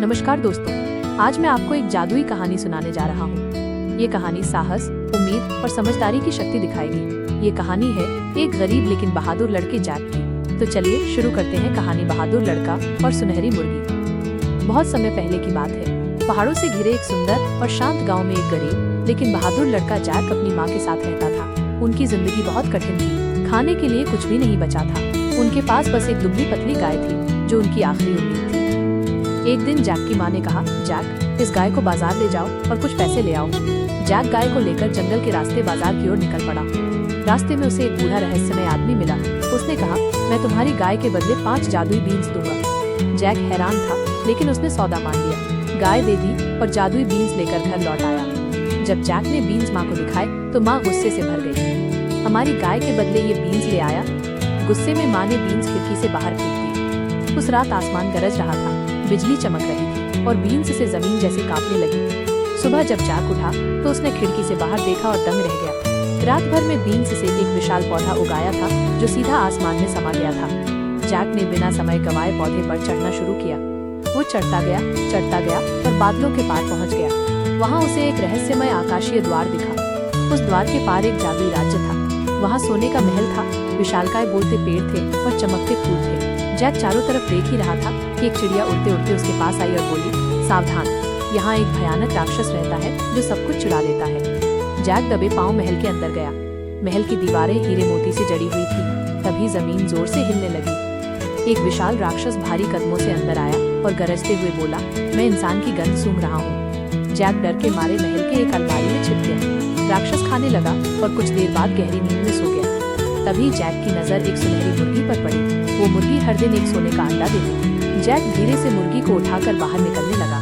नमस्कार दोस्तों, आज मैं आपको एक जादुई कहानी सुनाने जा रहा हूँ। ये कहानी साहस, उम्मीद और समझदारी की शक्ति दिखाएगी। ये कहानी है एक गरीब लेकिन बहादुर लड़के जैक की। तो चलिए शुरू करते हैं कहानी बहादुर लड़का और सुनहरी मुर्गी। बहुत समय पहले की बात है। पहाड़ों से घिरे एक सुंदर और शांत गाँव में एक गरीब लेकिन बहादुर लड़का जैक अपनी माँ के साथ रहता था। उनकी जिंदगी बहुत कठिन थी। खाने के लिए कुछ भी नहीं बचा था। उनके पास बस एक दुबली पतली गाय थी जो उनकी आखिरी उम्मीद थी। एक दिन जैक की माँ ने कहा, जैक, इस गाय को बाजार ले जाओ और कुछ पैसे ले आओ। जैक गाय को लेकर जंगल के रास्ते बाजार की ओर निकल पड़ा। रास्ते में उसे एक बूढ़ा रहस्यमय आदमी मिला। उसने कहा, मैं तुम्हारी गाय के बदले 5 जादुई बीन्स दूंगा। जैक हैरान था, लेकिन उसने सौदा मान लिया। गाय दे दी और जादुई बीन्स लेकर घर लौट आया। जब जैक ने बीन्स माँ को दिखाए तो माँ गुस्से से भर गई। हमारी गाय के बदले ये बीन्स ले आया। गुस्से में माँ ने बीन्स खिड़की से बाहर फेंक दी। उस रात आसमान गरज रहा था, बिजली चमक रही थी और बीन्स से जमीन जैसे कांपने लगी। सुबह जब जैक उठा तो उसने खिड़की से बाहर देखा और दंग रह गया। रात भर में बीन्स से एक विशाल पौधा उगाया था जो सीधा आसमान में समा गया था। जैक ने बिना समय गंवाए पौधे पर चढ़ना शुरू किया। वो चढ़ता गया और बादलों के पार पहुंच गया। वहां उसे एक रहस्यमय आकाशीय द्वार दिखा। उस द्वार के पार एक जादुई राज्य था। वहाँ सोने का महल था, विशालकाय बोलते पेड़ थे और चमकते फूल थे। जैक चारों तरफ देख ही रहा था कि एक चिड़िया उड़ते उड़ते उसके पास आई और बोली, सावधान, यहाँ एक भयानक राक्षस रहता है जो सब कुछ चुरा लेता है। जैक दबे पांव महल के अंदर गया। महल की दीवारें हीरे मोती से जड़ी हुई थी। तभी जमीन जोर से हिलने लगी। एक विशाल राक्षस भारी कदमों से अंदर आया और गरजते हुए बोला, मैं इंसान की गंध सूंघ रहा हूँ। जैक डर के मारे महल के एक अलमारी में छिप गया। राक्षस खाने लगा और कुछ देर बाद गहरी नींद में सो गया। तभी जैक की नजर एक सुनहरी मुर्गी पर पड़ी। वो मुर्गी हर दिन एक सोने का अंडा देती थी। जैक धीरे से मुर्गी को उठाकर बाहर निकलने लगा,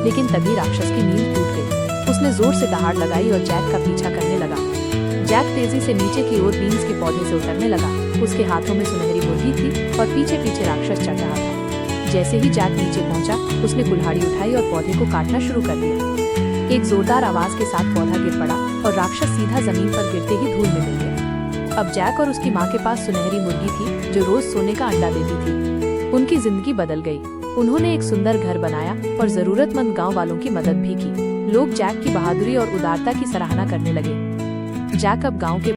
लेकिन तभी राक्षस की नींद टूट गई। उसने जोर से दहाड़ लगाई और जैक का पीछा करने लगा। जैक तेजी से नीचे की ओर बीन्स के पौधे से उतरने लगा। उसके हाथों में सुनहरी मुर्गी थी और पीछे पीछे राक्षस चढ़ रहा था। जैसे ही जैक नीचे पहुंचा, उसने कुल्हाड़ी उठाई और पौधे को काटना शुरू कर दिया। एक जोरदार आवाज के साथ पौधा गिर पड़ा और राक्षस सीधा जमीन पर गिरते ही धूल में मिल गया। अब जैक और उसकी माँ के पास सुनहरी मुर्गी थी जो रोज सोने का अंडा देती थी। उनकी जिंदगी बदल गई। उन्होंने एक सुंदर घर बनाया और जरूरतमंद गांव वालों की मदद भी की। लोग जैक की बहादुरी और उदारता की सराहना करने लगे। जैक अब गांव के